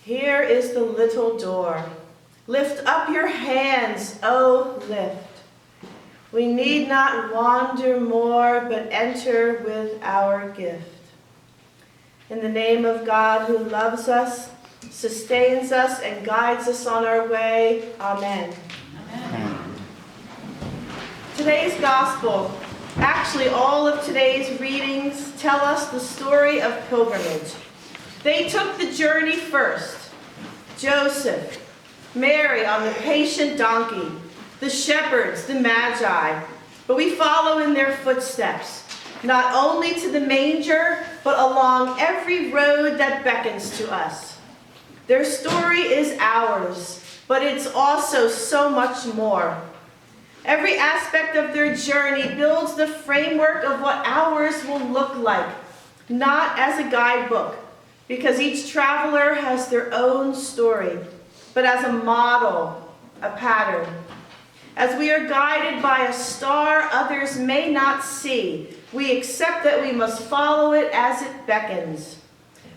Here is the little door. Lift up your hands, oh, lift. We need not wander more, but enter with our gift. In the name of God who loves us, sustains us, and guides us on our way, amen. Amen. Today's gospel, actually all of today's readings, tell us the story of pilgrimage. They took the journey first. Joseph, Mary on the patient donkey, the shepherds, the magi. But we follow in their footsteps, not only to the manger, but along every road that beckons to us. Their story is ours, but it's also so much more. Every aspect of their journey builds the framework of what ours will look like, not as a guidebook, because each traveler has their own story, but as a model, a pattern. As we are guided by a star others may not see, we accept that we must follow it as it beckons,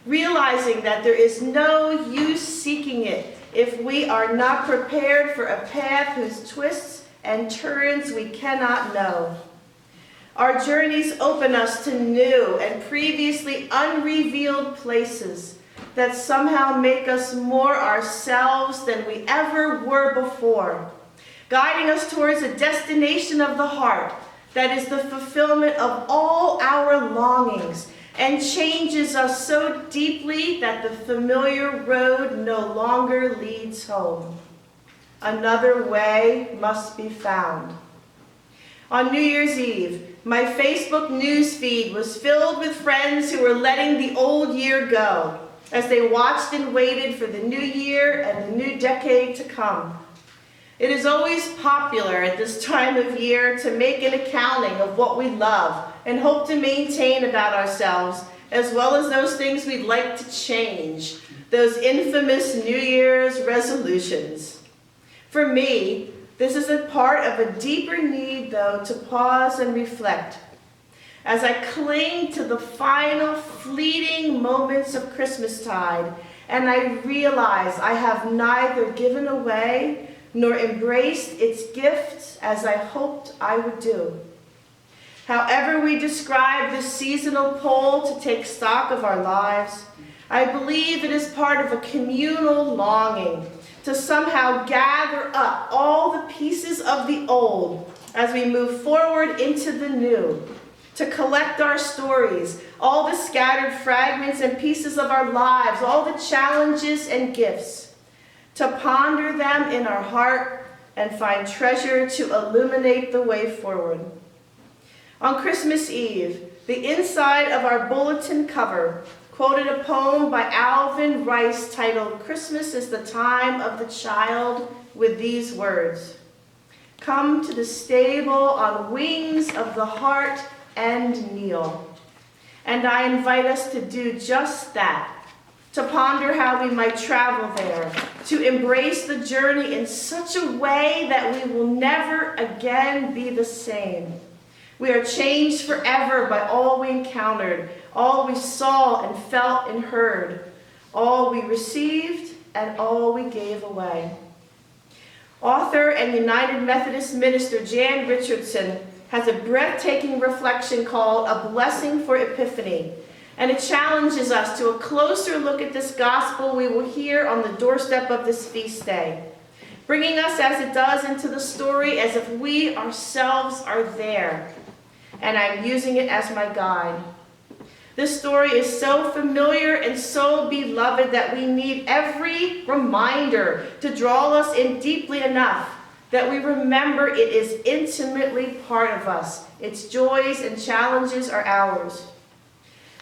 realizing that there is no use seeking it if we are not prepared for a path whose twists and turns we cannot know. Our journeys open us to new and previously unrevealed places that somehow make us more ourselves than we ever were before, guiding us towards a destination of the heart that is the fulfillment of all our longings and changes us so deeply that the familiar road no longer leads home. Another way must be found. On New Year's Eve, my Facebook news feed was filled with friends who were letting the old year go as they watched and waited for the new year and the new decade to come. It is always popular at this time of year to make an accounting of what we love and hope to maintain about ourselves, as well as those things we'd like to change, those infamous New Year's resolutions. For me, this is a part of a deeper need, though, to pause and reflect. As I cling to the final fleeting moments of Christmastide, and I realize I have neither given away nor embraced its gifts as I hoped I would do. However we describe this seasonal pull to take stock of our lives, I believe it is part of a communal longing to somehow gather up all the pieces of the old as we move forward into the new, to collect our stories, all the scattered fragments and pieces of our lives, all the challenges and gifts, to ponder them in our heart and find treasure to illuminate the way forward. On Christmas Eve, the inside of our bulletin cover quoted a poem by Alvin Rice titled "Christmas is the Time of the Child" with these words: "Come to the stable on wings of the heart and kneel." And I invite us to do just that, to ponder how we might travel there, to embrace the journey in such a way that we will never again be the same. We are changed forever by all we encountered, all we saw and felt and heard, all we received and all we gave away. Author and United Methodist minister Jan Richardson has a breathtaking reflection called "A Blessing for Epiphany," and it challenges us to a closer look at this gospel we will hear on the doorstep of this feast day, bringing us as it does into the story as if we ourselves are there. And I'm using it as my guide. This story is so familiar and so beloved that we need every reminder to draw us in deeply enough that we remember it is intimately part of us. Its joys and challenges are ours.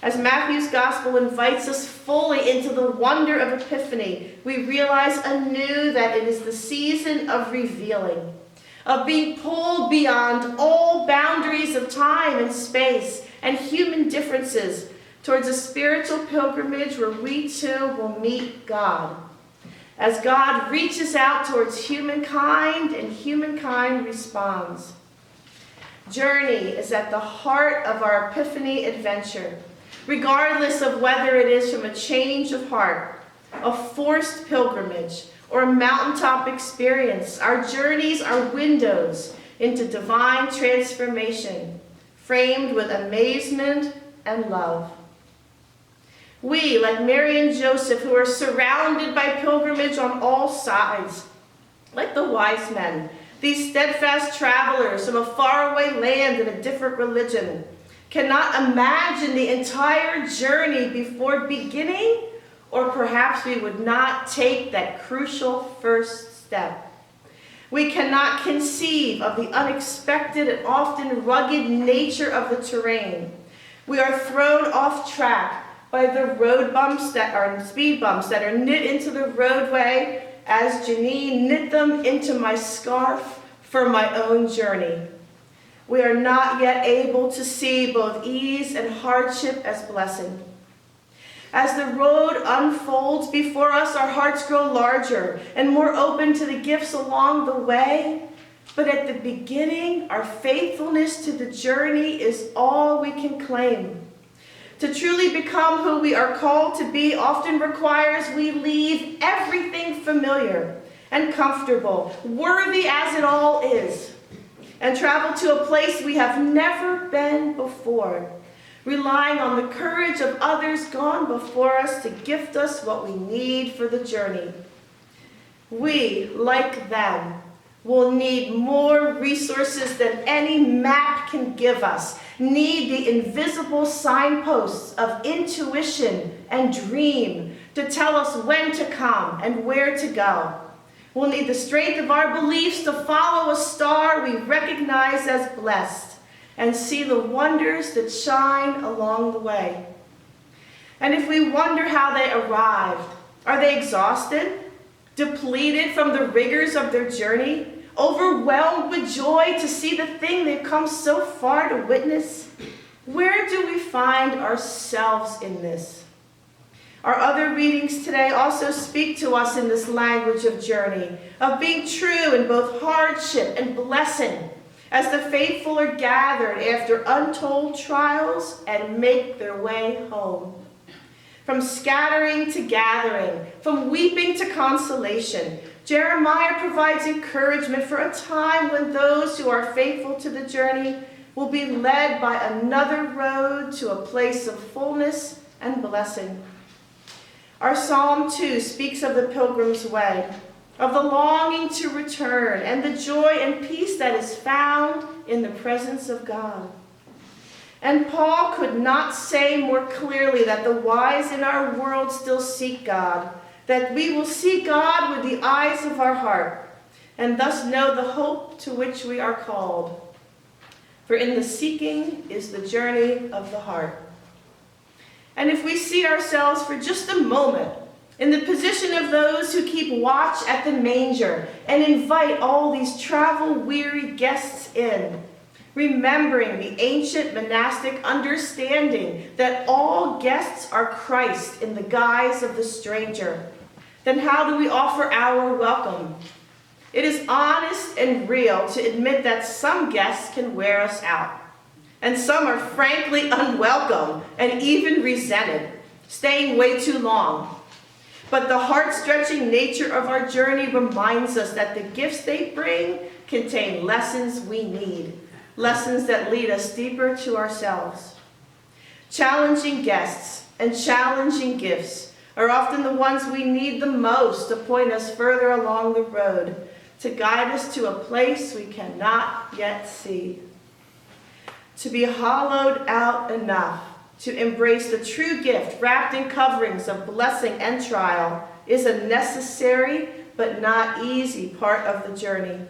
As Matthew's gospel invites us fully into the wonder of Epiphany, we realize anew that it is the season of revealing, of being pulled beyond all boundaries of time and space and human differences towards a spiritual pilgrimage where we too will meet God. as God reaches out towards humankind and humankind responds. Journey is at the heart of our Epiphany adventure, regardless of whether it is from a change of heart, a forced pilgrimage, or a mountaintop experience. Our journeys are windows into divine transformation, framed with amazement and love. We, like Mary and Joseph, who are surrounded by pilgrimage on all sides, like the wise men, these steadfast travelers from a faraway land and a different religion, cannot imagine the entire journey before beginning, or perhaps we would not take that crucial first step. We cannot conceive of the unexpected and often rugged nature of the terrain. We are thrown off track by the road bumps that are speed bumps that are knit into the roadway as Janine knit them into my scarf for my own journey. We are not yet able to see both ease and hardship as blessing. As the road unfolds before us, our hearts grow larger and more open to the gifts along the way. But at the beginning, our faithfulness to the journey is all we can claim. To truly become who we are called to be often requires we leave everything familiar and comfortable, worthy as it all is, and travel to a place we have never been before, relying on the courage of others gone before us to gift us what we need for the journey. We, like them, will need more resources than any map can give us, need the invisible signposts of intuition and dream to tell us when to come and where to go. We'll need the strength of our beliefs to follow a star we recognize as blessed and see the wonders that shine along the way. And if we wonder how they arrived, are they exhausted, depleted from the rigors of their journey, overwhelmed with joy to see the thing they've come so far to witness? Where do we find ourselves in this? Our other readings today also speak to us in this language of journey, of being true in both hardship and blessing, as the faithful are gathered after untold trials and make their way home. From scattering to gathering, from weeping to consolation, Jeremiah provides encouragement for a time when those who are faithful to the journey will be led by another road to a place of fullness and blessing. Our Psalm 2 speaks of the pilgrim's way, of the longing to return, and the joy and peace that is found in the presence of God. And Paul could not say more clearly that the wise in our world still seek God, that we will see God with the eyes of our heart, and thus know the hope to which we are called. For in the seeking is the journey of the heart. And if we see ourselves for just a moment in the position of those who keep watch at the manger and invite all these travel-weary guests in, remembering the ancient monastic understanding that all guests are Christ in the guise of the stranger, then how do we offer our welcome? It is honest and real to admit that some guests can wear us out, and some are frankly unwelcome and even resented, staying way too long. But the heart-stretching nature of our journey reminds us that the gifts they bring contain lessons we need, lessons that lead us deeper to ourselves. Challenging guests and challenging gifts are often the ones we need the most to point us further along the road, to guide us to a place we cannot yet see. To be hollowed out enough to embrace the true gift wrapped in coverings of blessing and trial is a necessary but not easy part of the journey.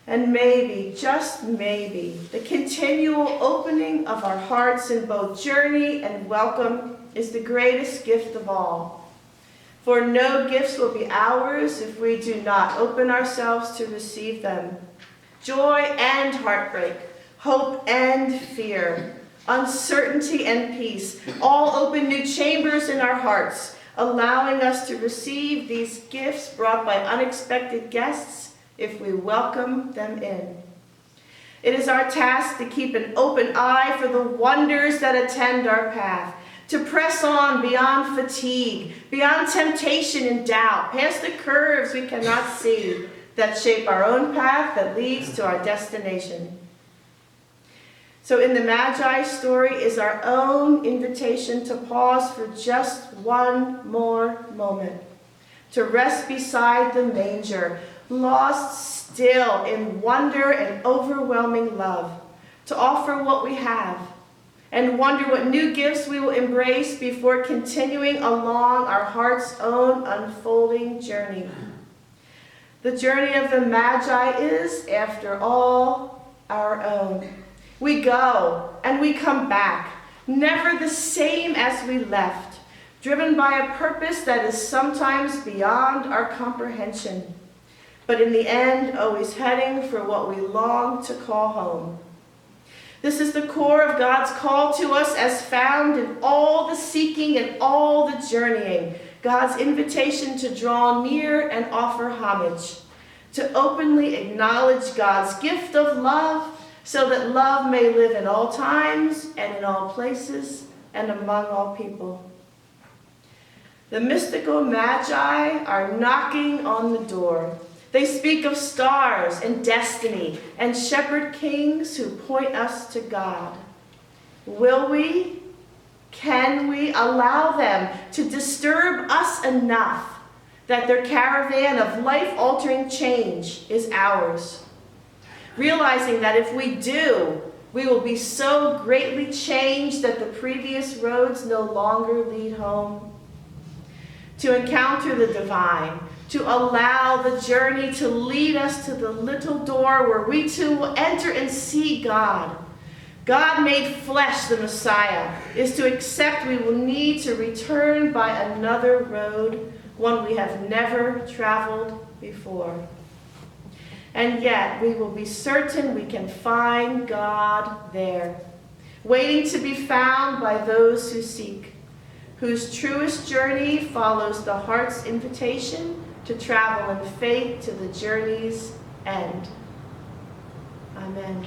And maybe, just maybe, the continual opening of our hearts in both journey and welcome is the greatest gift of all. For no gifts will be ours if we do not open ourselves to receive them. Joy and heartbreak, hope and fear, uncertainty and peace, all open new chambers in our hearts, allowing us to receive these gifts brought by unexpected guests if we welcome them in. It is our task to keep an open eye for the wonders that attend our path, to press on beyond fatigue, beyond temptation and doubt, past the curves we cannot see that shape our own path that leads to our destination. So in the Magi story is our own invitation to pause for just one more moment, to rest beside the manger, lost still in wonder and overwhelming love, to offer what we have, and wonder what new gifts we will embrace before continuing along our heart's own unfolding journey. The journey of the Magi is, after all, our own. We go and we come back, never the same as we left, driven by a purpose that is sometimes beyond our comprehension, but in the end, always heading for what we long to call home. This is the core of God's call to us as found in all the seeking and all the journeying, God's invitation to draw near and offer homage, to openly acknowledge God's gift of love so that love may live in all times and in all places and among all people. The mystical Magi are knocking on the door. They speak of stars and destiny and shepherd kings who point us to God. Will we, can we allow them to disturb us enough that their caravan of life-altering change is ours? Realizing that if we do, we will be so greatly changed that the previous roads no longer lead home. To encounter the divine, to allow the journey to lead us to the little door where we too will enter and see God. God made flesh, the Messiah, is to accept we will need to return by another road, one we have never traveled before. And yet we will be certain we can find God there, waiting to be found by those who seek, whose truest journey follows the heart's invitation to travel in faith to the journey's end. Amen.